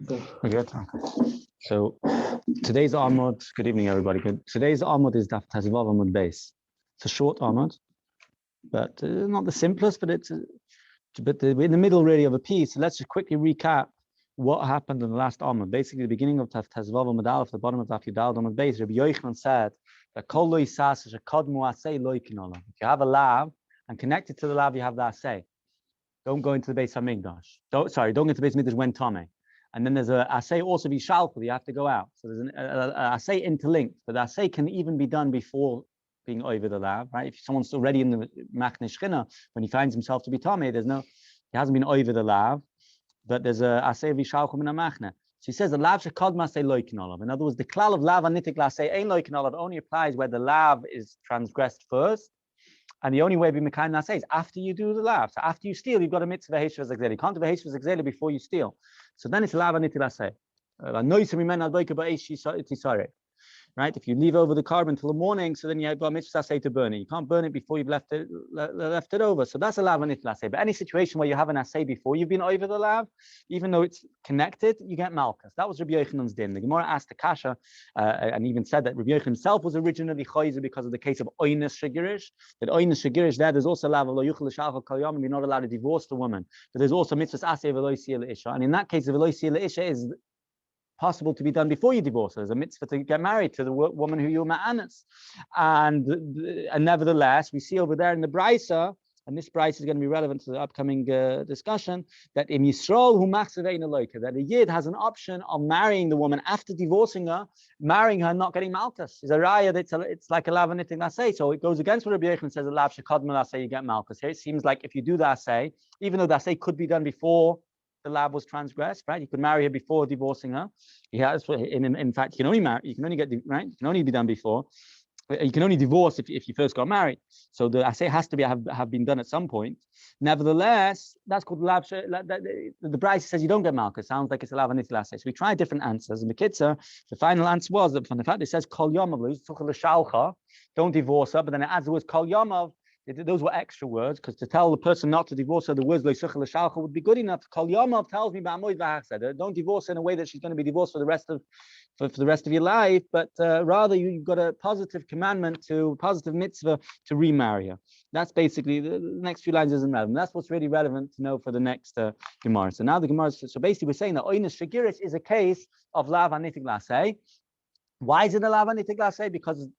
We're good. Okay. So today's Amud. Good evening, everybody. Today's Amud is Daf Tezvav Amud Beis. It's a short Amud, but not the simplest. But we're in the middle really of a piece. So let's just quickly recap what happened in the last Amud. Basically, the beginning of Daf Tezvav Amud Aleph, the bottom of Daf Yudal Amud Beis. Rabbi Yochanan said that Kol lo yisas shekadmu asay lo yikinala. If you have a lav and connected to the lav, you have the asay. Don't go into the Beis Hamikdash. Don't go into the Beis Hamikdash when Tomei. And then there's a asay also be shalchul. You have to go out. So there's an asay interlinked, but the asay can even be done before being over the lav, right? If someone's already in the machne shchina, when he finds himself to be tamei, he hasn't been over the lav, but there's a asay be shalchul min machne. So he says the lav shekad masay loikin olav. In other words, the klal of lav anitik lasay ein loikin olav only applies where the lav is transgressed first. And the only way to be Mekayim Naseh is after you do the lav. So after you steal, you've got a mitzvah Heshvah Zegzeli. You can't do a Heshvah Zegzeli before you steal. So then it's lav anitil aseh. Right? If you leave over the carbon until the morning, so then you have a mitzvah aseh to burn it. You can't burn it before you've left it over. So that's a lav anitil aseh. But any situation where you have an aseh before you've been over the lav, even though it's connected, you get malchus. That was Rabbi Yochanan's din. The Gemara asked the Kasha, and even said that Rabbi Yochanan himself was originally chayzer because of the case of oines shegirish. That oines shegirish there's also lav lo yuchel l'shalchal kol yom. You're not allowed to divorce the woman. But there's also mitzvah aseh v'lo yisiyah l'isha. And in that case, the v'lo yisiyah l'isha is possible to be done before you divorce her. There's a mitzvah to get married to the woman who you're ma'anas. And nevertheless, we see over there in the Brisa, and this Brisa is going to be relevant to the upcoming discussion, that in Yisroel, who machzavein aloika, that a yid has an option of marrying the woman after divorcing her, marrying her, not getting malchus. Is a raya that it's like a lav anitik laseh. So it goes against what Rabbi Yechon says, a lav shekadma laseh, you get malchus. Here it seems like if you do the aseh, even though the aseh could be done before the lav was transgressed, right? You could marry her before divorcing her. In fact, you can only marry, you can only get, right? You can only be done before. You can only divorce if you first got married. So the assay has to be have been done at some point. Nevertheless, that's called lav. The Bryce says you don't get malchus. Sounds like it's a lav anitil assay. So we tried different answers. And the Kitzur, the final answer was that from the fact it says kol yomav, don't divorce her, but then it adds the words kol yomav. Those were extra words, because to tell the person not to divorce her, the words would be good enough. Kol Yamav tells me don't divorce her in a way that she's going to be divorced for the rest of your life, but rather you've got a positive commandment positive mitzvah to remarry her. That's basically the next few lines isn't relevant. That's what's really relevant to know for the next Gemara. So now the Gemara. So basically, we're saying that oines shagiris is a case of lav anitik laseh. Why is it a lav anitik laseh? Because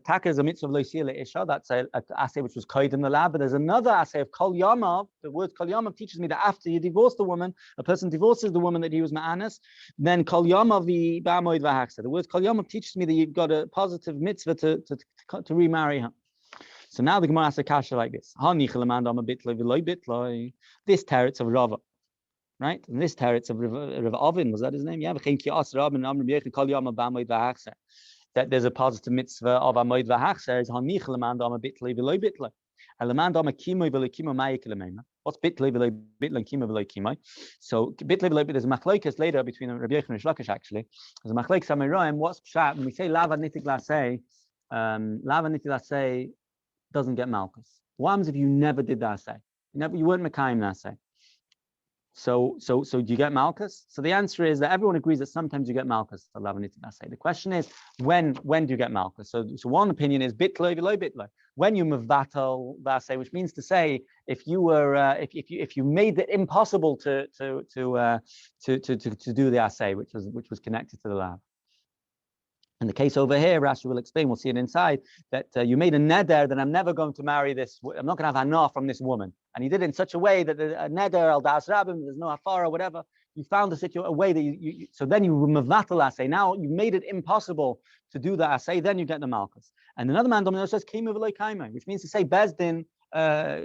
taka is a mitzvah of loisiyah isha. That's a assay which was koyd in the lab. But there's another assay of kol yamav. The word kol yamav teaches me that after you divorce the woman, a person divorces the woman that he was ma'anas, then kol yamav the ba'amoid v'haksa. The word kol yamav teaches me that you've got a positive mitzvah to remarry her. So now the Gemara asks a kasha like this: this teretz of Rava, right? And this teretz of Rav Ovin, was that his name? Yeah. That there's a positive mitzvah of Amoid V'Hachser is Hanich Lemand Ama Bitlei V'Loi Bitlei. Lemand Ama Kimoi V'Loi Kimoi Ma'ik Lemena. What's Bitlei V'Loi Bitlei and Kimoi V'Loi Kimoi? So Bitlei V'Loi Bitlei, there's a machlokes later between Rabbi Yechon and Shlokish actually. There's a machlokes Amiroim. What's pshat when we say Lava Nitik Lasei? Lava Nitik Lasei doesn't get malchus. What happens if you never did that say? You weren't Mekayim Lasei. So do you get malchus? So the answer is that everyone agrees that sometimes you get malchus. The question is when do you get malchus? So one opinion is bitloi v'lo bitloi. When you mevatel v'aseh, which means to say if you were if you made it impossible to do the aseh, which was connected to the lav. In the case over here, Rashi will explain, we'll see it inside, that you made a neder that I'm never going to marry this, I'm not going to have hanah from this woman. And he did it in such a way that a neder, al das rabbim, there's no hafar or whatever. You found a way that so then you mevatel asay. Now you made it impossible to do the asay, then you get the malchus. And another man domino says, kima v'lo kaima, which means to say, Bezdin,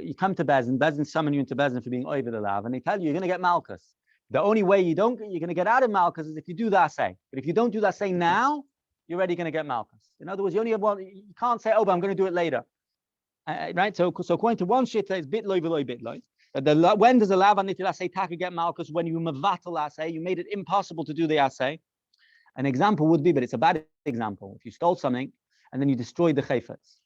you come to Bezdin summon you into Bezdin for being over the lav, and they tell you, you're going to get malchus. The only way you're going to get out of malchus is if you do the asay. But if you don't do the asay now, you're already going to get malchus. In other words, you only have one. You can't say, "Oh, but I'm going to do it later," right? So according to one shita, it's bitloi v'loi bitloi. When does a lav anitil asay taka get malchus? When you mevatel asay, you made it impossible to do the asay. An example would be, but it's a bad example. If you stole something and then you destroyed the chayfetz,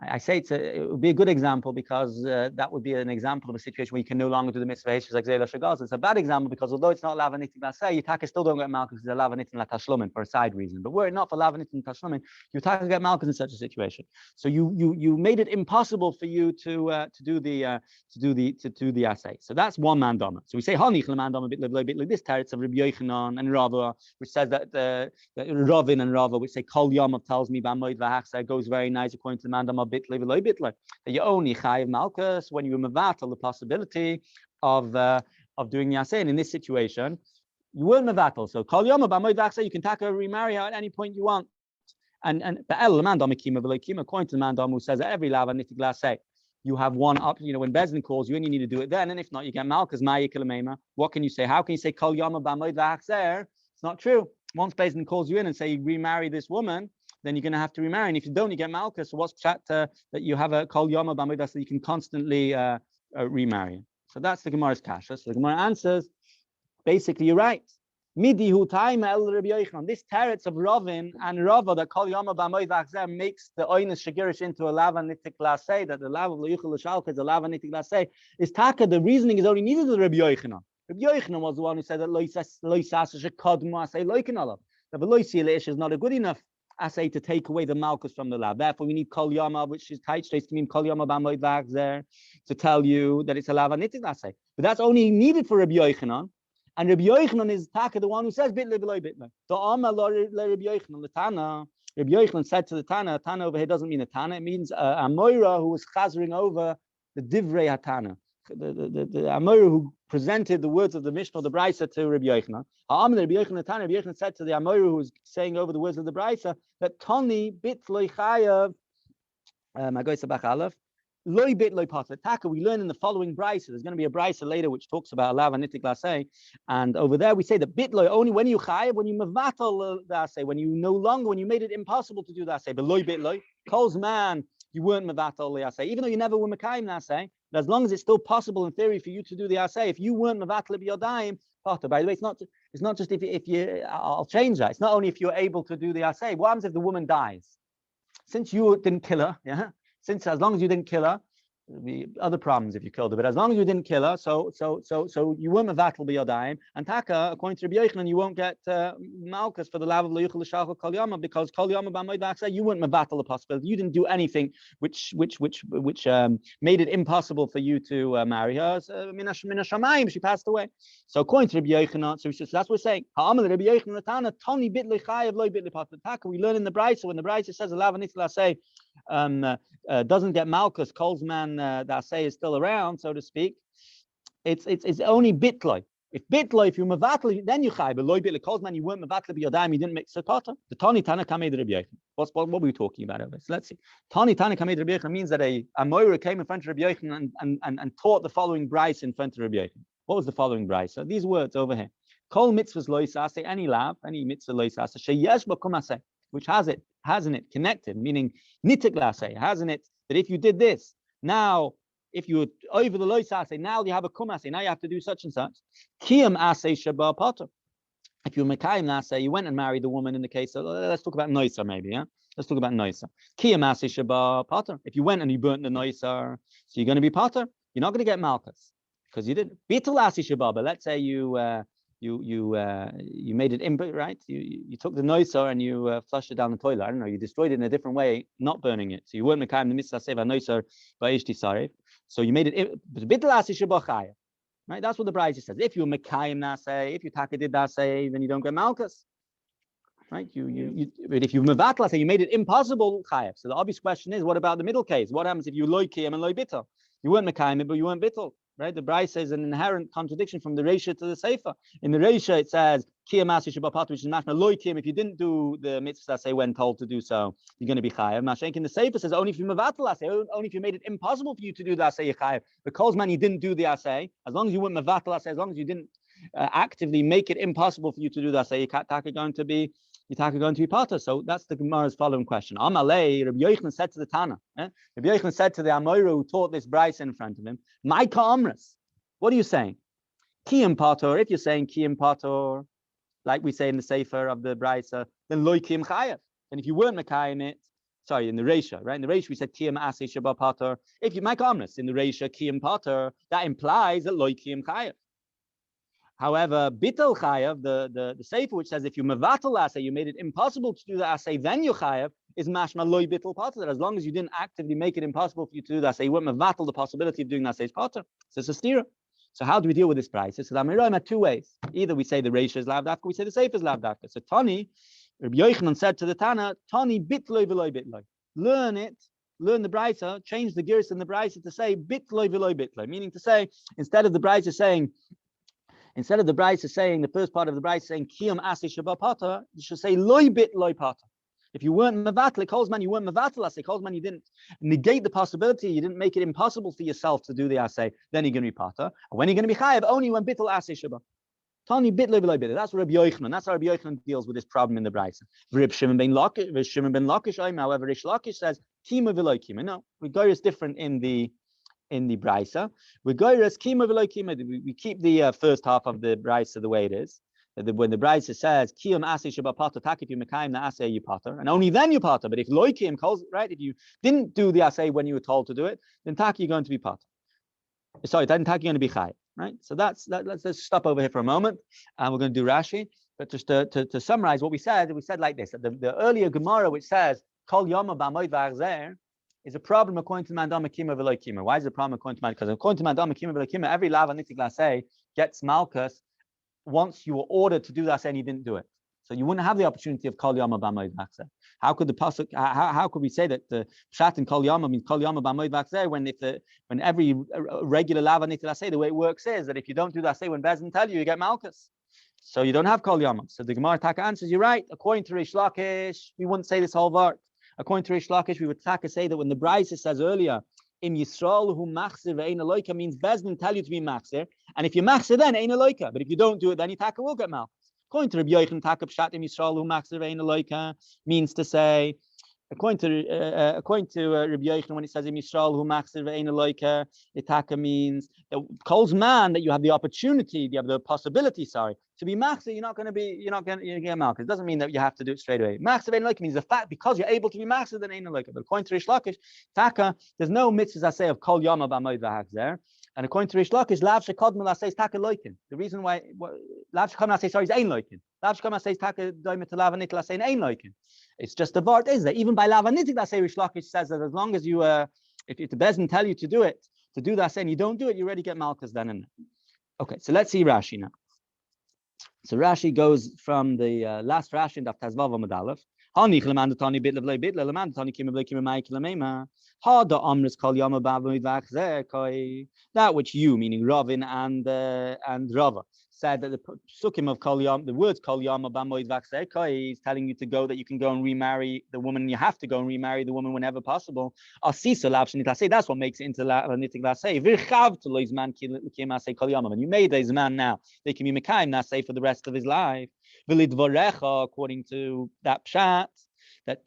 I say it would be a good example because that would be an example of a situation where you can no longer do the mitzvah like Zayla Shagaz. It's a bad example because although it's not lavanitim lasei, you still don't get malchus because it's lavanitim la tashlumin for a side reason. But were it not for lavanitim tashlumin, you get malchus in such a situation. So you made it impossible for you to do the assay. So that's one man dama. So we say hanich man dama bit like this teretz of Rabbi Yochanan and Rava, which says that Ravin and Rava, which say Kol Yamav tells me Bamoid Vahachsa goes very nice according to the man dama bitly v'loy bitly. That you only chayiv malchus when you mevatel the possibility of doing the assay. And in this situation, you weren't mevatel. So kol yom b'amoid v'achsei, you can take her, remarry her at any point you want. And be'el man dam kima v'loy kima, according to the man dam who says that every lava nitig lasei, you have one up. When Bezdin calls you and you need to do it then, and if not, you get malchus ma'yikil. What can you say? How can you say kol yom b'amoid v'achsei? It's not true. Once Bezdin calls you in and say you remarry this woman, then you're going to have to remarry. And if you don't, you get malchus. So what's chat that you have a kol yama b'amidas that you can constantly remarry? So that's the Gemara's kasha. So the Gemara answers, basically, you're right. Midi hu taima el Rabbi Yochanan. This teretz of Ravin and Rava that kol yama b'amidas makes the oinus shagirish into a lava nitik lasei, that the lava of leuchel l'shalka is a lava nitik lasei. Is taka, the reasoning is only needed with Rabbi Yochanan. Rabbi Yochanan was the one who said that loisas shekadmu asay loikin alav. The veloisi leish is not a good enough assay to take away the malchus from the lab. Therefore, we need kol yama, which is tight straight to mean kol yama b'amoid v'achzer, to tell you that it's a lava nitik assay. But that's only needed for Rabbi Yochanan, and Rabbi Yochanan is taka, the one who says bitli v'loy bitli. The amma le Rabbi Yochanan, the Tana. Rabbi Yochanan said to the Tana. Tana over here doesn't mean a Tana; it means a moira who was chazering over the divrei hatana. The Amora who presented the words of the Mishnah, the Brisa, to Rabbi Yochanan. Rabbi Yochanan said to the Amora who was saying over the words of the Brisa that Tani bit loy chayav Makkos bach aleph loy bit loy pater. Taka, we learn in the following Brisa. There's going to be a Brisa later which talks about alav and nitik lasei, and over there we say that bit loy only when you chayav, when you mevatel the assay, when you made it impossible to do the assay. But loy bit loy calls man. You weren't mevatel the assay, even though you never were mekayim the assay. But as long as it's still possible in theory for you to do the assay, if you weren't mevatel b'yodayim, potter. By the way, it's not just if you. I'll change that. It's not only if you're able to do the assay. What happens if the woman dies? Since you didn't kill her, yeah. Since as long as you didn't kill her, there'll be other problems if you killed her. But as long as you didn't kill her, so you weren't mevatel b'yodayim. And taka, according to Rabbi Yochanan, you won't get malchus for the lav of leuchel l'shalchol kol yama, because kol yama b'amoid v'achsei, you weren't mevatel the possibility. You didn't do anything which made it impossible for you to marry her. Mina shamayim, she passed away. So according to Rabbi Yochanan, so that's what we're saying. Ha'amal Rabbi Yochanan Tana tani bit lechayev loy bit lepater. Taka, we learn in the Brisa, when the Brisa says lav and say doesn't get malchus, calls man the assay is still around, so to speak. It's only bitloy. If bitloy, if you mevatel, then you chay. But loy bitloy calls man, you weren't mevatel b'yodayim, you didn't make sekata. The tani tana kamed Rabbi Yochanan. What were we talking about over? So let's see. Tani tana kamed Rabbi Yochanan means that a moira came in front of Rabbi Yochanan and taught the following brayso in front of Rabbi Yochanan. What was the following brayso? So these words over here. Kol mitzvahs lo yisaseh, any lav, any mitzvah lo yisaseh, sheyesh b'kum aseh, which has in it connected, meaning nitik laseh, has in it that if you did this, now if you were over the lois assay, now you have a kum assay, now you have to do such and such. Kiyam assay shaba potter. If you were mekayim assay, you went and married the woman in the case of, let's talk about noisa maybe, yeah? Let's talk about noisa. Kiyam assay shaba potter. If you went and you burnt the noisa, so you're going to be potter. You're not going to get malchus because you did bitul assay shaba. But let's say you made it input, right? You took the noiser and you flushed it down the toilet. I don't know. You destroyed it in a different way, not burning it. So you weren't mekayim the mitzvah seva noiser by ishti sarif. So you made it bitul asi shabachaya, right? That's what the Brisa says. If you mekayim nasay, if you taka did nasay, then you don't get malchus, right? But if you mevatel say you made it impossible chayav. So the obvious question is, what about the middle case? What happens if you loy kiyam and loy bitul? You weren't mekayim, but you weren't bitul. Right, the Brisa is an inherent contradiction from the Reisha to the Sefer. In the Reisha, it says Kiyam Asi Shabapat, which is mashma loy kiyam. If you didn't do the mitzvah, say when told to do so, you're going to be chayav. Mashenk in the Sefer says only if you mevatel asay, only if you made it impossible for you to do the asay, you're chayav. Because man, you didn't do the asay, as long as you weren't mevatel asay, as long as you didn't actively make it impossible for you to do the asay, you're going to be potter. So that's the Gemara's following question. Amalei, Rabbi Yochanan said to the Tana. Rabbi Yochanan said to the Amora who taught this Brisa in front of him, "My ka'amras." What are you saying? Kiyam pator. If you're saying kiyam pator, like we say in the Sefer of the Brisa, then loy kiyam chayav. And if you weren't mekayim it, sorry, in the Reisha, right? In the Reisha, we said Kiyam Asay Shabbat Pater. If you make Amnes in the Reisha, Kiyam Pater, that implies that Loi Kiyam Chayav. However, Bitel Chayav, the Sefer, which says if you Mevatel Asay, you made it impossible to do the Asay, then you Chayav, is Mashma Loi Bitel Pater. As long as you didn't actively make it impossible for you to do that, Asay, you weren't Mevatel the possibility of doing that Asay's Pater. So it's a stira. So how do we deal with this price? So the Amiroim had two ways. Either we say the Reisha is Lav Dafka, we say the Sefer is Lav Dafka. So Tani, Rabbi Yochanan said to the Tana, Tani bitloi v'loi bitloi. Learn it, learn the Brisa, change the gears in the Brisa to say bitloi v'loi bitloi, meaning to say, instead of the Brisa saying the first part of the Brisa saying Kiyam Asi Shabbat Pata, you should say loi bitloi pata. If you weren't Mevatel, Kolzman, you weren't Mevatel Asay, Kolzman, you didn't negate the possibility, you didn't make it impossible for yourself to do the Asay, then you're going to be Pata. And when you're going to be Chayav, only when Bittel Asay Shabbat. Tani bitlo v'lo bitlo. That's Rabbi Yochanan. That's how Rabbi Yochanan deals with this problem in the Brisa. Rabbi Shimon ben Lakish, however, Rish Lakish says kima v'lo kima. No, Rigoyer is different in the Brisa. Rigoyer is kima v'lo kima. We keep the first half of the Brisa the way it is. When the Brisa says kiyam asay shabbat pater, tak if you mekayim the asay you pater, and only then you pater. But if loy kiyam calls right, if you didn't do the asay when you were told to do it, then tak you're going to be pater. Sorry, then tak you're going to be chay. Right, so let's just stop over here for a moment, and we're going to do Rashi. But just to summarize what we said like this: that the earlier Gemara which says Kol Yoma B'Amoid V'Achzer is a problem according to Mandam Akima V'Lo Kima. Why is it a problem according to Mandam? Because according to Mandam Akima V'Lo Kima, every Lava Nitik Lasei gets Malchus once you were ordered to do that and you didn't do it. So you wouldn't have the opportunity of Kol Yama B'Amoid V'Achzer. How could the pasuk? How could we say that the pshat in Kol Yama means Kol Yama B'Amoid V'Achzer when every regular lava nitil asay, the way it works is that if you don't do that asay when Bezdin tell you get malchus. So you don't have Kol Yama. So the Gemara Taka answers, you're right. According to Rish Lakish, we wouldn't say this whole vart. According to Rish Lakish, we would Taka say that when the Brisa says earlier, in Yisroel who machzir ve'ein aloika means Bezdin tell you to be machzir, and if you machzir then ein aloika, but if you don't do it then you Taka will get malchus. According to Rabbi Yochanan, Taka pshat in Yisroel who machzir ve'ein aloika means to say, according to Rabbi Yochanan, when it says in Yisroel who machzir ve'ein aloika, itaka means that calls man that you have the opportunity, you have the possibility, to be machzir, you're going to get malchus. It doesn't mean that you have to do it straight away. Machzir ve'ein aloika means the fact because you're able to be machzir then ein aloika. But according to Rish Lakish, taka there's no mitzvahs I say of kol yama b'amoid v'achzer. And according to Rish Lakish, lav shekodmel says taka loikin. The reason why lav shekodmel says is ein loikin. Lav shekodmel says taka doimet to lav anitil say ein loikin. It's just the vart is that even by lav anitil say Rish Lakish says that as long as you if the Bezdin tell you to do it, to do that and you don't do it, you already get malchus then and okay. So let's see Rashi now. So Rashi goes from the last Rashi in Daf Tazvav Amud Aleph. Hanich lemandatani bit levlei bit lemandatani kim levlei kim ma'ik lemema. Ha da amris kol yama ba'avoid v'achzer koi. That which you, meaning Ravin and Rava, said that the psukim of kol yama, the words kol yama ba'avoid v'achzer koi is telling you to go that you can go and remarry the woman. You have to go and remarry the woman whenever possible. Asisa labshin itasei. That's what makes it into nitik lasei. V'chav to loiz man kim asei kol yama. When you made this man now, they can be mekayim nasei for the rest of his life. V'lidvarecha, according to that pshat, that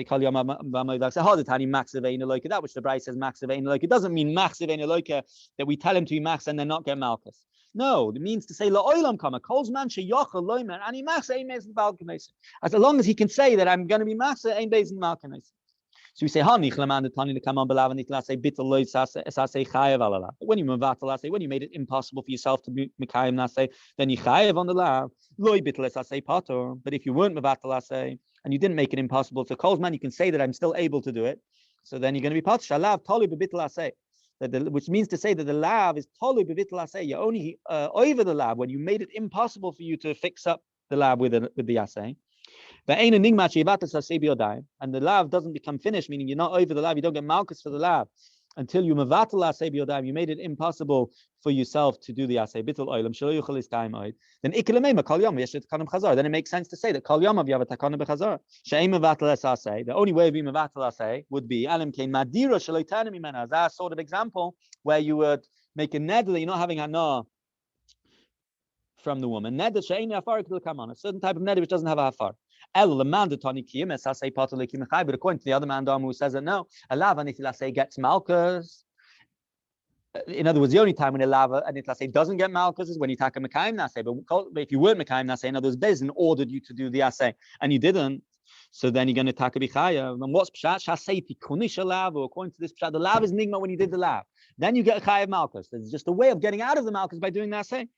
kol yama b'amoid v'achzer hadatani maxiv ein eloka. That which the Brisa says maxiv ein eloka. It doesn't mean maxiv ein eloka that we tell him to be max and then not get malchus. No, it means to say la'olam kama kol's man sheyochel loimer ani max ein beis malchus. As long as he can say that I'm going to be max ein beis malchus. So we say hanich leman tani to come on belav and say bitel loy sase chayev alala. When you mevatel say when you made it impossible for yourself to be mekayim nasay, then you chayev on the lav loy bitel sase pator. But if you weren't mevatel say and you didn't make it impossible to calls man, you can say that I'm still able to do it. So then you're going to be pator shalav toli bebitel say. Which means to say that the lav is toli bebitel say. You're only over the lav when you made it impossible for you to fix up the lav with the assay. And the lav doesn't become finished, meaning you're not over the lav, you don't get malchus for the lav until you mevatel asay b'yodayim. You made it impossible for yourself to do the asay. Bitul oilam shelo yuchal iskayim oid. Then ikilamema kol yom yesh takanim chazar. Then it makes sense to say that kol yom you have a takanim b'chazar. She'im mevatel es asay. The only way of being mevatel asay would be alim kein madira shelo yitanim imena. That sort of example where you would make a neder that you're not having hana from the woman. Neder she'ein afar k'dil kaman. A certain type of neder which doesn't have a hafar. But according to the other man who says that no, a lava nitil gets malchus. In other words, the only time when a lava nitil doesn't get malchus is when you take a mekayim nasei. But if you weren't mekayim nasei, in other words, Bezdin ordered you to do the assay and you didn't. So then you're going to taka bichaya. And what's pshat? Shasei tikunish alav, or according to this pshat, the lav is nigma when you did the lav. Then you get chayav malchus. There's just a way of getting out of the malchus by doing that say.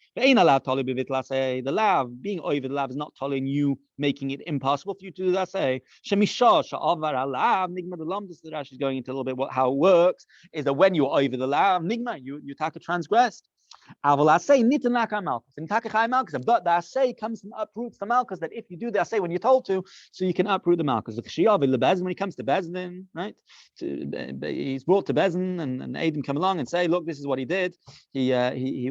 The lav, being over the lav is not telling you, making it impossible for you to do that say. Shemisha sha'avar alav nigma. The lamdas that Rashi is going into a little bit how it works is that when you're over the lav nigma, you taka transgressed. But the assay comes and uproots the malchus, that if you do the assay when you're told to, so you can uproot the malchus. When he comes to Bezdin, right? He's brought to Bezdin, and Adam come along and say, look, this is what he did. He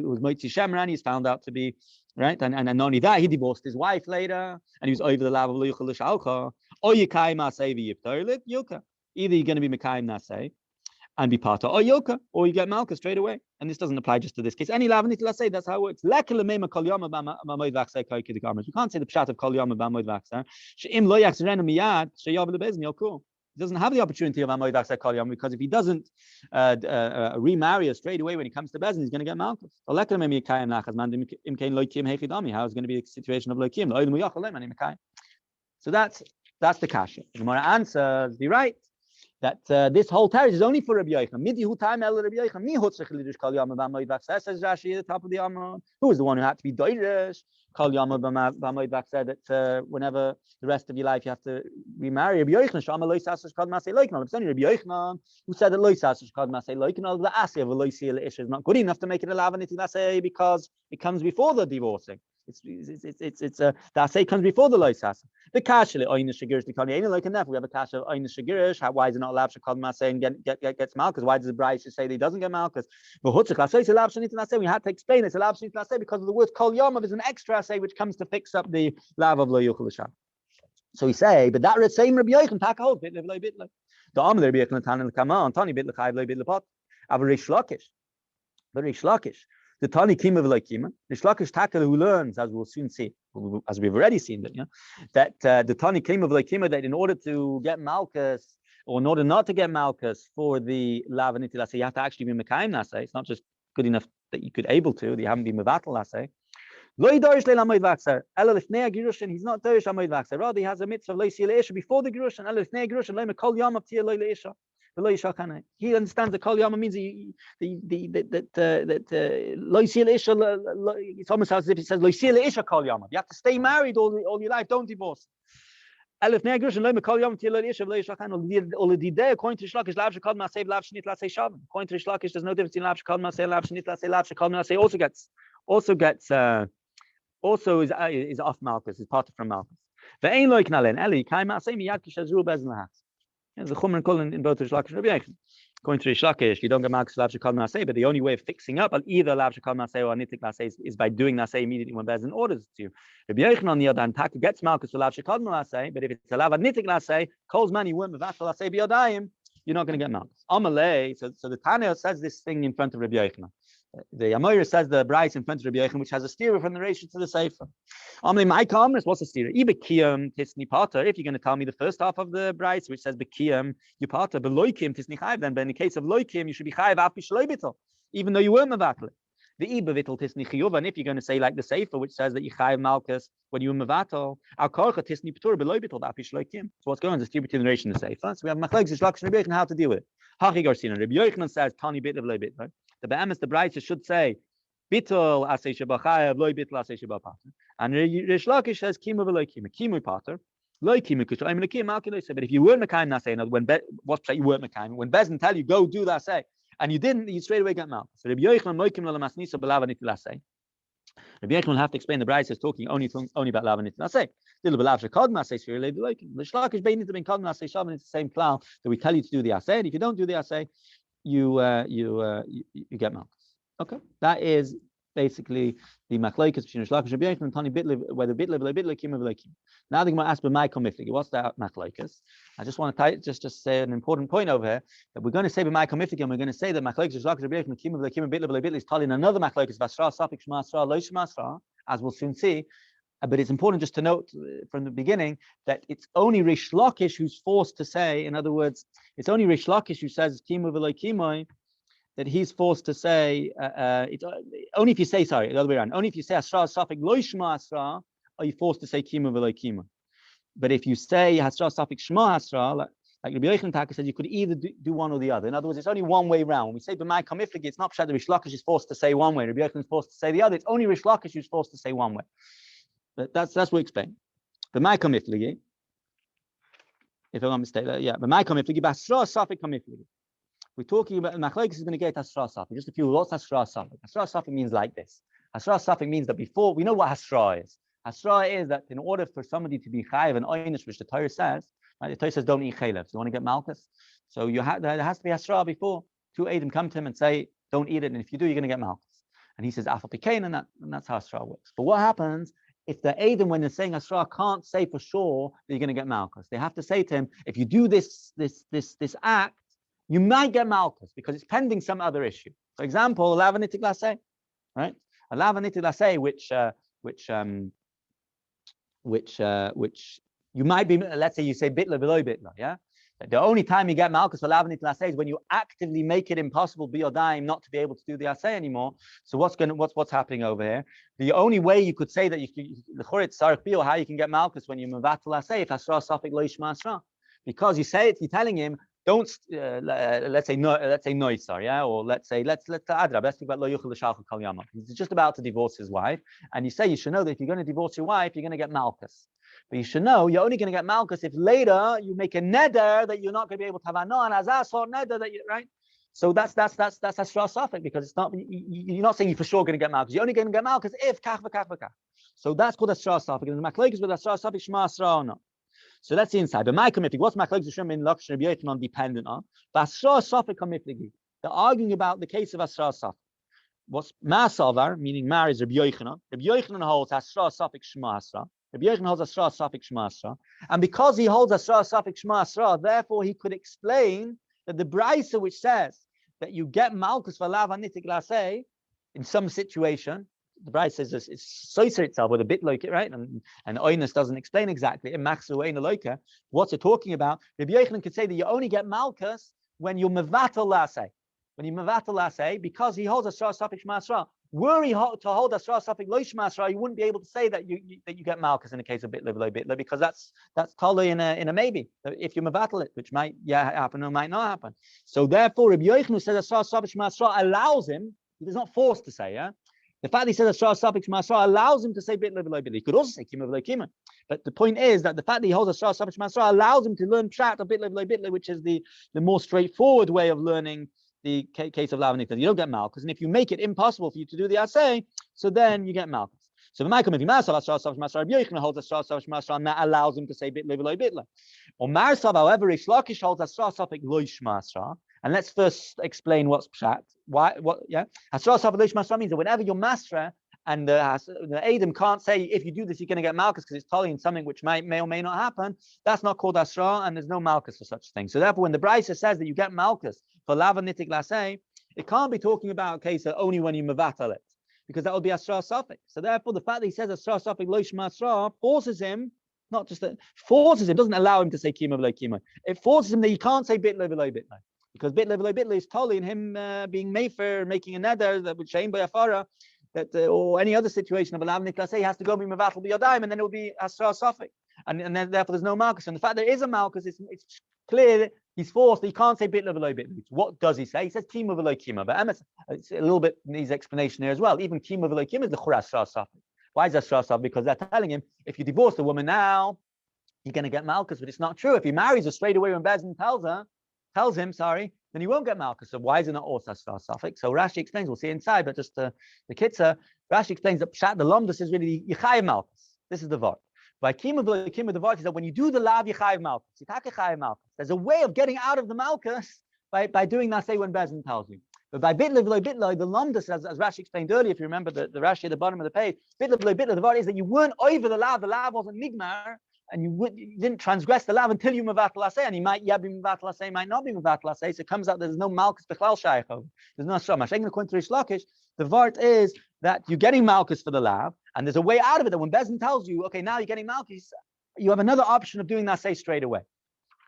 was Moitzi Shemran, he's found out to be, right? And not only that, he divorced his wife later, and he was over the lav of Leuchel L'Shalcha. Or Yikayim Asay v'Yiptoilit, Yuka. Either you're going to be Mekayim Nasay and be part of, or yoka, or you get malchus straight away. And this doesn't apply just to this case. Any lav, let's say that's how it works. You can't say the pshat of kol yama b'amoid v'achser. She'im lo yachzerenu miyad she'yav lebezin yalku. He doesn't have the opportunity of amoid v'achser kol yama, because if he doesn't remarry her straight away when he comes to bezin, he's going to get malchus. How is going to be the situation of loikim? So that's the kasha. The Gemara answers, be right, that this whole teretz is only for Rabbi Yochanan. Midihu time el Rabbi Yochanan. Mi hutzach lidush kol yama b'amoid v'achser, says Rashi at the top of the Amon. Who was the one who had to be doirish kol yama b'amoid v'achser, that whenever the rest of your life you have to remarry? Rabbi Yochanan shama lo yisasach kol masei loikanol. It's only Rabbi Yochanan who said that lo yisasach kol masei loikanol. The asay of a lo yisiyah le'isha is not good enough to make it a lavaniti lasei, because it comes before the divorcing. The assay comes before the loisas. The kasha oina shagirish the kani ain't like enough. We have a kasha oina shagirish. Why is it not allowed to call masay and gets malchus? Why does the bride say that he doesn't get malchus? But hutzach asay is allowed to say. We had to explain it's allowed to say because of the word kol yamav is an extra assay which comes to fix up the lav of lo yuchel l'sham. So we say, but that same Rabbi Yochanan taka hold bit lo bit lo. The Amar Rabbi Yochanan tanan l'kaman tani bit l'chayv lo bit l'pot. Avarish lakish, varish lakish. The Tani Kima V'Lokima, the Shlakish Taka who learns, as we'll soon see, as we've already seen, that the Tani Kima V'Lokima, that in order to get malchus, or in order not to get malchus for the lavaniti lasei, you have to actually be Mekayim Nasei. It's not just good enough that you could able to, that you haven't been Mevatel Lasei. Lo yidorish leil amoid v'achser, ela lifnei girushin, he's not dorish amoid v'achser. Rather, he has a mitzvah of lo yisiyah le'isha before the girushin, ela lifnei girushin, lo yimekol yom of tiyah lo le'isha. He understands that kol yama means that lo yisiyah le'isha. It's almost as if he says lo yisiyah le'isha kol yama. You have to stay married all your life. Don't divorce. According to Shlakish, there's no difference between lav shekol masei and lav shenit lasei. Lav shekol masei also is off malchus, is parted from malchus. Ve'ein lo iknalen eli kai masei miyad kishazru bezin lahas. There's a chumran kol in both Rish Lakish and Rabbi Yochanan. According to Rish Lakish, you don't get malchus lav shekol masei, but the only way of fixing up either lav shekol masei or nitik lasei is by doing lasei immediately when bezin orders it to you. Rabbi Yochanan on the other hand, taka gets malchus for lav shekol masei, but if it's a lav nitik lasei, kol's man you weren't mevatel lasei biyodayim, you're not going to get malchus. Amalei, so the Tanya says this thing in front of Rabbi Yochanan. The Amoyer says the Bryce in front of Rabbi Yochanan, which has a steerer from the ratio to the Sefer. Amalei, my commerce, what's a steerer? Ibekiyam tisni pater. If you're going to tell me the first half of the Bryce, which says bekiyam you pater, but loikim tisni chayv, then but in the case of loikim, you should be chayv afi shloi bitel, even though you weren't mevatel. The iba vitel tisni chiyuv, and if you're going to say like the Sefer, which says that you chayv malchus when you were mevatel, al korcha tisni patur beloi bitel afi shloi kim. So what's going on is the steer between the ratio and the Sefer. So we have machlokes Shlakish and Rabbi Yochanan how to deal with it. Hachi garsina. Rabbi Yochanan says tani bit of loi bit. The be'emes, the Brayta should say bitol asay shebachayav loy bitol asay shebapater, and Rish Lakish says kimu v'loy kimu, kimu pater, loy kimu kushal. I mean, kim malki. But if you weren't mekayim nasay, when what's you weren't mekayim, when Bezin tell you go do that say, and you didn't, you straight away get mal. So Rabbi Yochanan moikim lo lamasnisa b'lavanit lasay. Rabbi Yochanan will have to explain the Brayta is talking only about lavanit lasay. Little b'lav shekod masay shirei loikim. Rish Lakish bein to be kod masay shavan. It's the same clown that we tell you to do the asay, and if you don't do the asay, you get malchus. Okay, that is basically the machlokes between Rish Lakish and Rabbi Yochanan and Tani Bitli, whether Bitli Kim or Kim. Now the Gemara asks by my komiflik. What's that machlokes? I just want to just say an important point over here that we're going to say by my komiflik, and we're going to say that machlokes Rish Lakish, Rabbi Yochanan, Kim or Bitli is telling another machlokes Vasra Safik Shema Asra Lo Shema Asra, as we'll soon see. But it's important just to note from the beginning that it's only Rish Lakish who's forced to say, in other words, it's only Rish Lakish who says Kimu v'lo Kimoi, that he's forced to say, it's only if you say, sorry, the other way around, only if you say Asra Safik Lo Shema Asra, are you forced to say Kimu v'lo Kimoi. But if you say Hasra Safik Shema Hasra, like Rabbi Yochanan Taka says, you could either do one or the other. In other words, it's only one way round. When we say b'mai kamifligi, it's not that Rish Lakish is forced to say one way. Rabbi Yochanan is forced to say the other. It's only Rish Lakish who's forced to say one way. But that's what we explain. B'mai kamifligi, if I'm not mistaken, b'mai kamifligi, b'asra safik kamifligi. We're talking about Makkos is going to get Hasra Safik. Just a few words. Hasra Safik. Hasra Safik means like this. Hasra Safik means that before we know what Hasra is. Hasra is that in order for somebody to be chayiv and oynish, which the Torah says, right? The Torah says don't eat chaylev. So you want to get malchus. So there has to be Hasra before. Two Adam come to him and say don't eat it, and if you do, you're going to get malchus. And he says afal pikein, and that's how Hasra works. But what happens if the Adam, when they're saying Hasra, can't say for sure that you're going to get malchus? They have to say to him, if you do this act, you might get malchus because it's pending some other issue. For example, lavanitik laseh, right? A lavanitik laseh, which you might be, let's say you say bitla below bitla, yeah. The only time you get malchus for lavanitik laseh is when you actively make it impossible biyodayim not to be able to do the aseh anymore. So what's happening over here? The only way you could say that the choretz sarich bio how you can get malchus when you mevatel aseh if hasra safik lo yishma asra, because you say it, you're telling him. Don't let's say noisar, yeah, or let's adrab. Let's think about lo yuchel l'shalchel kol yama. He's just about to divorce his wife, and you say you should know that if you're going to divorce your wife, you're going to get malchus. But you should know you're only going to get malchus if later you make a neder that you're not going to be able to have anah and azas or neder that you right. So that's Hasra Safik because it's not you're not saying you're for sure going to get malchus. You're only going to get malchus if kach v'kach v'kach. So that's called Hasra Safik. And the Makkos with Hasra Safik Shema Hasra or not. So that's the inside. But my commitment, what's Makkos Hashem in Lakshan Rabbi Yochanan dependent on? But Hasra Safik commitment. They're arguing about the case of Hasra Safik. What's Masavar, meaning Mar is Rabbi Yochanan. Rabbi Yochanan holds Hasra Safik Shema Hasra. Rabbi Yochanan holds Hasra Safik Shema Hasra. And because he holds Hasra Safik Shema Hasra, therefore he could explain that the Braisa which says that you get Malchus for Lav Anitik Laseh in some situation, the Braisa says it's soiser itself with a bit like it, right? And Oinus doesn't explain exactly. In Maxu Ein Aloika, what's it talking about? Rabbi Yochanan could say that you only get Malchus when you're Mevatel Laseh. When you Mevatel Laseh, because he holds Hasra Safik Shema Hasra. Were he to hold Hasra Safik Lo Shema Hasra, you wouldn't be able to say that you get Malchus in the case of Bitla V'lo Bitla, because that's totally in a maybe. If you Mevatel it, which might happen or might not happen. So therefore, Rabbi Yochanan says Hasra Safik Shema Hasra allows him. He's not forced to say, yeah. The fact that he says Hasra Safik Shema Hasra allows him to say Bitla V'lo Bitla. He could also say Kima V'lo Kima. But the point is that the fact that he holds Hasra Safik Shema Hasra allows him to learn Pshat of Bitla V'lo Bitla, which is the more straightforward way of learning the case of Lavanik. You don't get Malchus, and if you make it impossible for you to do the assay, so then you get Malchus. So the Michael, if you Masav Hasra Safik Shema Hasra, Rabbi Yochanan holds Hasra Safik Shema Hasra, and that allows him to say Bitla V'lo Bitla. Or Marsav, however, Rish Lakish holds Hasra Safik Lo Shema Hasra. And let's first explain what's Pshat. Hasra Safik Lo Shema Hasra means that whenever you're Masra, and the Adam can't say if you do this you're going to get Malchus because it's totally in something which may or may not happen. That's not called Asra, and there's no Malchus for such thing. So therefore, when the Braisa says that you get Malchus for Lava Nitik Laseh, it can't be talking about a case that only when you Mevatel it, because that would be Asra Safik. So therefore, the fact that he says Asra Safik Lo Shema Asra forces him, not just that, forces him, doesn't allow him to say Kima V'lo Kima. It forces him that he can't say Bitla V'lo Bitla, because Bitla V'lo Bitla is totally in him being Mefer, making a neder that would shame by Afara. That or any other situation of a Lav Niklas, he has to go be Mevatel B'Yadayim, and then it will be Asra Safik, and then therefore there's no Malchus. And the fact there is a Malchus, it's clear that he's forced. He can't say Bitla V'lo Bitla. What does he say? He says Kima V'lo Kima. But it's a little bit needs explanation here as well. Even Kima V'lo Kima is the Chura Asra Safik. Why is Asra Safik? Because they're telling him if you divorce the woman now, you're going to get Malchus. But it's not true. If he marries her straight away when Bezin tells him, then he won't get Malchus. So why is it not also Asra Safik? So Rashi explains, we'll see inside, but just the Kitzah, Rashi explains that Pshat, the Lomdus is really the Yechayev Malchus. This is the Vart. By Kima V'lo Kima, the Vart is that when you do the Lav Yechayev Malchus, Yechayev Malchus, there's a way of getting out of the Malchus by doing that, say, when Bezin tells you. But by Bitla V'lo Bitla, the Lomdus, as Rashi explained earlier, if you remember the Rashi at the bottom of the page, Bitla V'lo Bitla, the Vart is that you weren't over the Lav wasn't Nigmar, and you didn't transgress the Lav until you Mevatel Laseh, and he might be Mevatel Laseh, might not be Mevatel Laseh, so it comes out there's no Malchus Bechlal Shaykh over. There's no Asra. Mashayim according to Rish Lakish, the Vart is that you're getting Malchus for the Lav, and there's a way out of it that when Bezin tells you, okay, now you're getting Malchus, you have another option of doing Naseh straight away.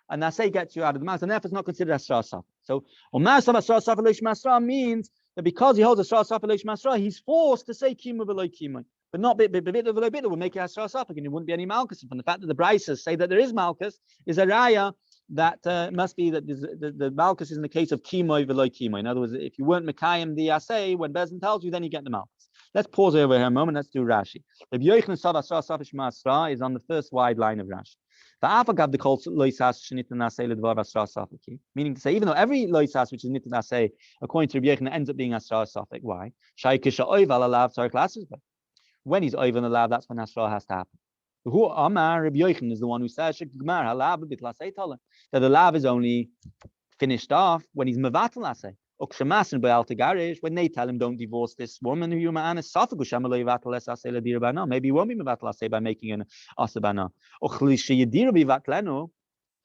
And Naseh gets you out of the Malchus, and therefore it's not considered Asra Safik. So, Masav Asra Safik Lo Shema Asra means that because he holds Asra Safik Lo Shema Asra, he's forced to say Kima V'lo Kima. but not bit will make it Hasra Safek, and it wouldn't be any Malchus. And from the fact that the Brises say that there is Malchus, is a raya that must be that the Malchus is in the case of Kimoy Veloy Kimoy. In other words, if you weren't Mekayim the Asay, when Bezin tells you, then you get the Malchus. Let's pause over here a moment. Let's do Rashi. Rabbi Yochanan Sav Asra Safish Masra is on the first wide line of Rashi. Meaning to say, even though every loisas which is nitin asay, according to Rabbi Yochanan, ends up being asra safek. Why? When he's over the lav, that's when asra has to happen. Who Amar Rabbi Yochanan is the one who says that the lav is only finished off when he's mevatel asay. When they tell him don't divorce this woman who you maybe he won't be mevatel asay by making an asabana.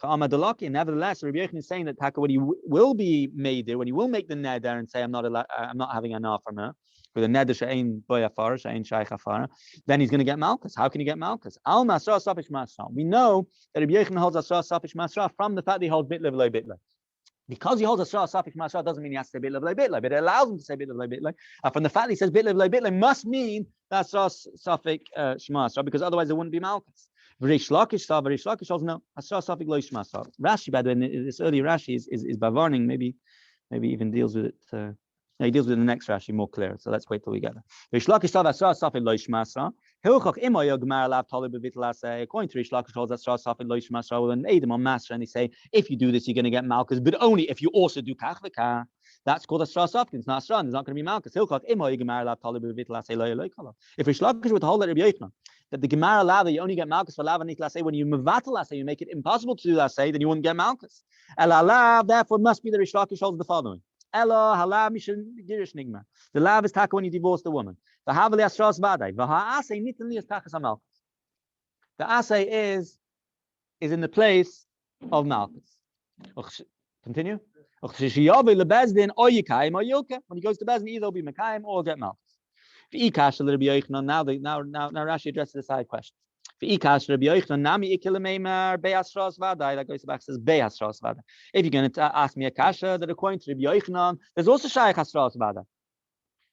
Nevertheless, Rabbi Yochanan is saying that when he will be made there, when he will make the neder and say I'm not having an from her, with a neder she'ein boyafar she'ein shaykh afar, then he's going to get malchus. How can he get malchus? Al masra safish masra. We know that Rabbi Yochanan holds asra safish masra from the fact that he holds bitla v'lo bitla. Because he holds asra safish masra doesn't mean he has to say bitla v'lo bitla, but it allows him to say bitla v'lo bitla. And from the fact that he says bitla v'lo bitla must mean that asra safish shmasra, because otherwise there wouldn't be malchus. Rish Lakish holds no asra safish lo shmasra. Rashi, by the way, this earlier Rashi is bavarning, maybe even deals with it. He deals with the next Rashi more clear. So let's wait till we get there. Rish Lakish sav asra safish lo shmasra. Hilchach imoy gemar lav talib bevitlasay. According to Rish Lakish holds asra safish lo shmasra with an edom on master, and they say if you do this you're going to get malchus, but only if you also do kach v'kach. That's called asra safish. It's not asra. There's not going to be malchus. Hilchach imoy gemar lav talib bevitlasay lo lo kala. If Rish Lakish would hold that Rabbi Yochanan, that the Gemara lav that you only get malchus for lav and say when you mevatel say you make it impossible to do that say, then you wouldn't get malchus. Ela lav therefore must be the Rish Lakish holds the following. Ela halav mishen girish nigma. The lav is taka when you divorce the woman. The havali asras badai. V'ha'asei nitin li as takas malchus. The asay is in the place of malchus. Continue. When he goes to Bezdin, either will be mekayim or get malchus. Now Rashi addresses the side question. That goes back says if you're going to ask me a kasha that according to Rabbi Yochanan, there's also shaykh hasras vada.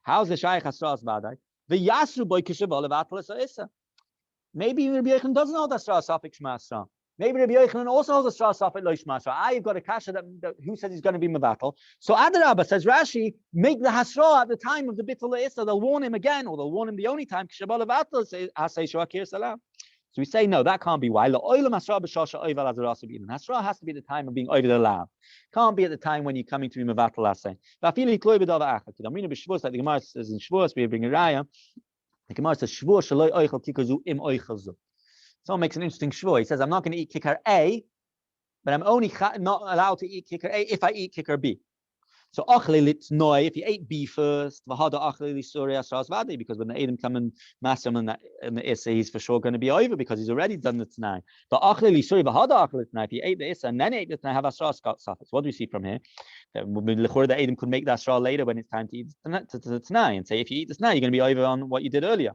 How's the shaykh hasras vada? The yasru boy kishav isa. Maybe Rabbi Yochanan doesn't hold hasras safik shmasra. Maybe Rabbi Yochanan also holds hasras safik lo shmasra. You've got a kasha that who says he's going to be mevatel. So Adarabba says Rashi, make the hasra at the time of the bittul isa. They'll warn him again, or they'll warn him the only time kishav levatel say asay shakir salam. So we say, no, that can't be why. Hasra has to be the time of being over the lav. Can't be at the time when you're coming to be mevatel asay. Like the Gemara says in Shiur, we bring a raya. The Gemara says, Shiur shaloi oichel kikazu im oichelzu. Someone makes an interesting shvur. He says, I'm not going to eat kicker A, but I'm only not allowed to eat kicker A if I eat kicker B. So if you ate B first, because when the Adam come and master him and the Issa, he's for sure going to be over because he's already done the Tanai. But if you ate the Issa and then ate the Tanai, have Asra suffix. What do we see from here? That the Adam could make the Asra later when it's time to eat the Tanai and say, if you eat the Tanai, you're going to be over on what you did earlier.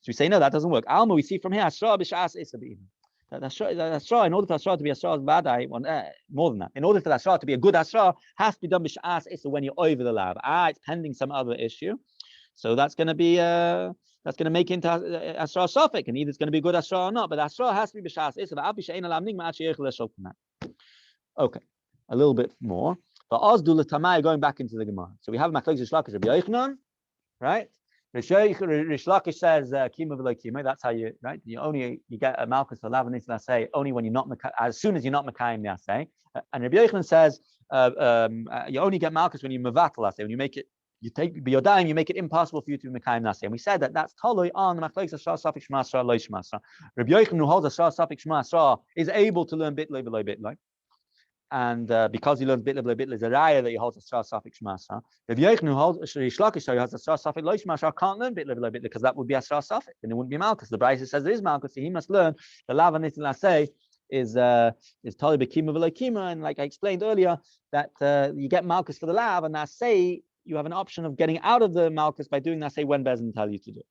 So we say, no, that doesn't work. Alma, we see from here, Asra b'shas Issa b'im. That's right. In order for Asra to be Asra Badai, more than that. In order for Asra to be a good Asra, has to be done b'shas Issa when you're over the lab. It's pending some other issue, so that's going to be that's going to make into Asra Safik, and either it's going to be good Asra or not. But Asra has to be b'shas Issa. Okay, a little bit more. But Ozdul Tamai going back into the Gemara. So we have Makkos Shlakish Rabbi Yochanan, right? Rish Lakish says kima v'lo kima. That's how you you get a malchus for lav and say only when you're not as soon as you're not mekayim the say. And Rabbi Yochanan says you only get malchus when you mevatel say when you make it you take biyodayim you make it impossible for you to be mekayim nasay. And we said that's totally on the Makkos Safik Shmasra lo Shmasra. Rabbi Yochanan who holds a Safik Shmasra is able to learn bitlo below bitlo. And because he learns bitla is a raya that he holds a star safik shmasra. If Yochanan who holds Rish Lakish who has a star safik lo shmasra can't learn bitla because that would be a star safik and it wouldn't be malchus. The Brisa says there is malchus, so he must learn the lav and say is tali bekima v'lo kima, and like I explained earlier that you get malchus for the lav and say you have an option of getting out of the malchus by doing say when Bezin tell you to do it.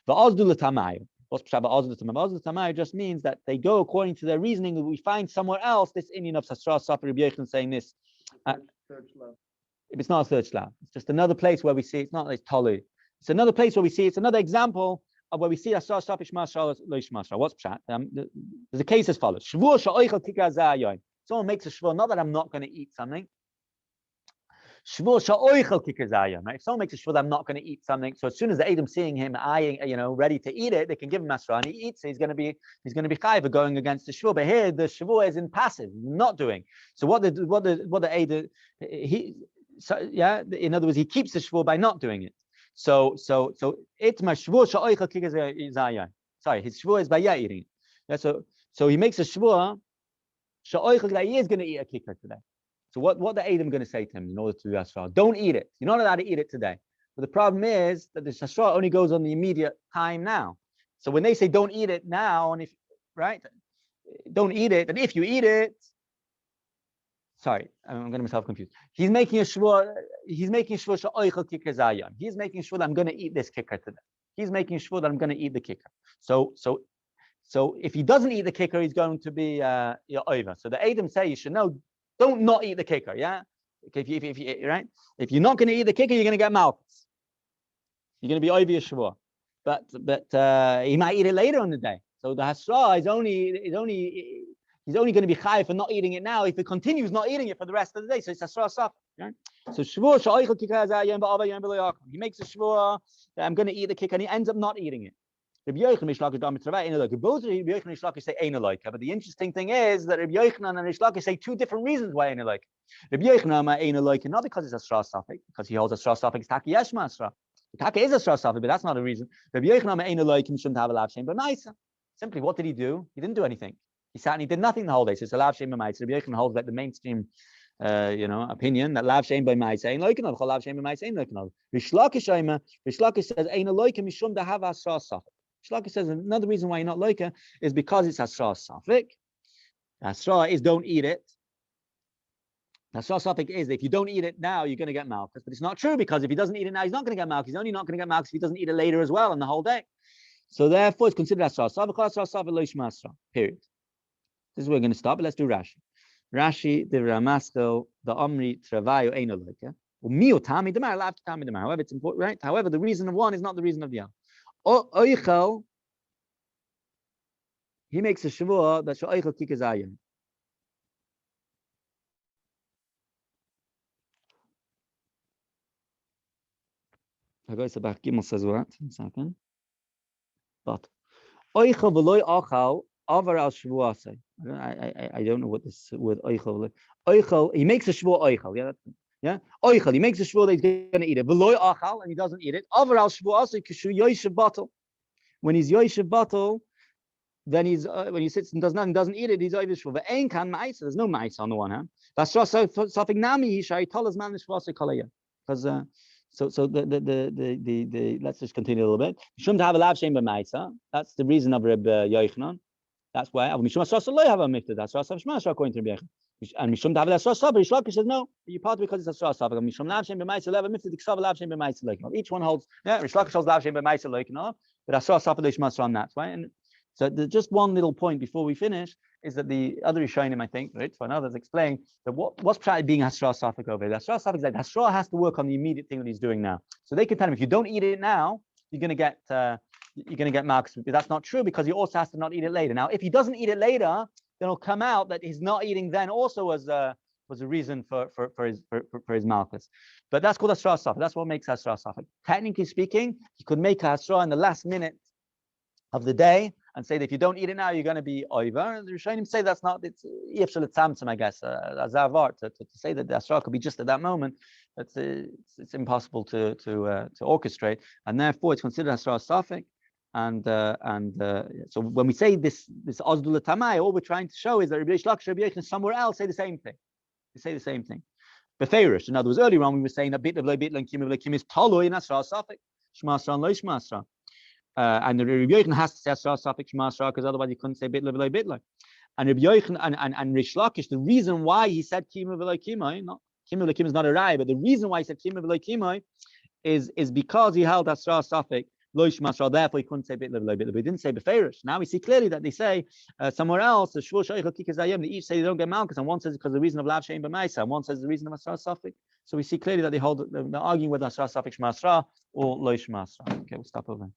The ozdul tamay. What's Ozdul Tamay just means that they go according to their reasoning. That we find somewhere else this Indian of Sasra Safar Rabbi Yochanan saying this. It's not a third shlav. It's just another place where we see it's not like Tolu. It's another place where we see it's another example where we see Asra Safik Shema Shra Lo Shema Shra. What's pshat? There's a case as follows. Shvur sha'oichel kikar zayayim. Someone makes a shvur, not that I'm not going to eat something. Shvur sha'oichel kikar zayayim. Right? If someone makes a shvur that I'm not going to eat something, so as soon as the Edom seeing him eyeing, ready to eat it, they can give him Asra and he eats it. He's going to be chayiv going against the shvur. But here the shvur is in passive, not doing. So what the Edom in other words, he keeps the shvur by not doing it. So it's my shvur sha'oichel kikar zayayim. Sorry, his shvur is by eating it. Yeah, so he makes a shvur sha'oichel that he is going to eat a kikar today. So what the Edom going to say to him in order to do Asra? Don't eat it. You're not allowed to eat it today. But the problem is that the Asra only goes on the immediate time now. So when they say don't eat it now, and don't eat it, and if you eat it, sorry, I'm getting myself confused. He's making a shvur. He's making shvur sha'oichel kikar zayam. He's making shvur that I'm going to eat this kikar today. He's making shvur that I'm going to eat the kikar. So if he doesn't eat the kikar, he's going to be over. So the Edom say you should know. Don't not eat the kicker, yeah? If you're not going to eat the kicker, you're going to get Makkos. You're going to be over your shvur. But he might eat it later in the day. So the Hasra is only going to be chayiv for not eating it now if he continues not eating it for the rest of the day. So it's Hasra Saf. Right? So shvur sha'oichel kikar zayim ba'ava yom b'lo. He makes a shvur that I'm going to eat the kicker and he ends up not eating it. Rabbi Yochanan Rish Lakish both Rabbi Yochanan and Rish Lakish say Ein Eloka, but the interesting thing is that Rabbi Yochanan and Rish Lakish say two different reasons why Ein Eloka. Rabbi Yochanan Ein Eloka, not because it's a Asra Safik, because he holds a Asra Safik, it's Taki Yeshma Asra. The Taka is a Asra Safik, but that's not a reason. Rabbi Yochanan Ein Eloka, he shouldn't have a lav shem b'maisa. Simply, what did he do? He didn't do anything. He sat and he did nothing the whole day. So it's a lav shem b'maisa. Rabbi Yochanan holds like the mainstream opinion that lav shem b'maisa ain't loikin of, lav shem b'maisa ain't loikin of. Rish Lakish says Ein Eloka mishum dahav Asra Safik. Shlaki says another reason why you're not loika is because it's Asra Safik. Asra is don't eat it. Asra Safik is if you don't eat it now, you're going to get Makkos. But it's not true because if he doesn't eat it now, he's not going to get Makkos. He's only not going to get Makkos if he doesn't eat it later as well in the whole day. So therefore, it's considered Asra Safik. Asra Safik lo yishma Asra. Period. This is where we're going to stop. But let's do Rashi. Rashi the Ramaschel the Omri Travayo Ein Loika. However, it's important, right? However, the reason of one is not the reason of the other. Oichel, he makes a shvur that oichel kikar zayim. Gimel says what? 1 second. But oichel v'loy achal avar al shvuasei. I don't know what this word oichel. Oichel, he makes a shvur oichel. Yeah. Oichel, he makes a shvur that he's going to eat it. V'loy achal, and he doesn't eat it. Avar al shvuasei kishu yoshev batel. When he's yoshev batel, then he's when he sits and does nothing, doesn't eat it, he's over shvur. Ve'ein kan ma'isa. There's no ma'isa on the one hand. That's just something nami hishay talas man shvuasei kalaya. Because so the let's just continue a little bit. You shouldn't have a lav shem b'ma'isa. That's the reason of Rabbi Yochanan. That's why Mishum Asra lo have a mikvah. That's Asra Shema according to Rabbi Yochanan. And Mishum David Asra Sabah. Rish Lakish says no. You part because it's Asra Sabah. Mishum lav shem b'ma'isa lev a mikvah. Diksav lav shem b'ma'isa leiknov. Each one holds. Yeah, Rish Lakish holds lav shem b'ma'isa leiknov, but Asra Sabah lo Shema on that. Right. And so just one little point before we finish is that the other Rishonim, I think, right, for others explain that what's trying being Hasra Safik over here. Hasra Safik is that Hasra has to work on the immediate thing that he's doing now. So they can tell him if you don't eat it now, you're going to get Makkos. But that's not true because he also has to not eat it later. Now, if he doesn't eat it later, then it'll come out that he's not eating then also was a reason for his Makkos. But that's called Hasra Safik. That's what makes Hasra Safik. Technically speaking, you could make a Hasra in the last minute of the day and say that if you don't eat it now, you're going to be over. The Rishonim say that's not, it's Yisroel Tzamtzum, I guess, Azavar, to say that the Asra could be just at that moment, it's impossible to orchestrate, and therefore it's considered Asra Safik. And so when we say this Ozdul Tamai, all we're trying to show is that Rabbi Yochanan somewhere else say the same thing. They say the same thing. Beferish, in other words, earlier on we were saying that bit of lo bit and kim is Toloi in Asra Safik, Shema Asra and Lo Shema Asra. And the Rabbi Yochanan has to say Asra Safik Shema Asra because otherwise he couldn't say bitla v'lo bitla. And Rabbi Yochanan and Rish Lakish, the reason why he said kima v'lo kimai, not kima v'lo kimai is not a rai, but the reason why he said kima v'lo kimai is because he held Asra Safik Lo Shema Asra. Therefore he couldn't say bitla v'lo bitla. But he didn't say beferish. Now we see clearly that they say somewhere else the shvur shaychel kikar zayim. They each say they don't get Makkos, and one says because the reason of lav shein b'maisa, and one says the reason of Asra Safik. So we see clearly that they're arguing whether Asra Safik Shema Asra or Lo Shema Asra. Okay, we'll stop over.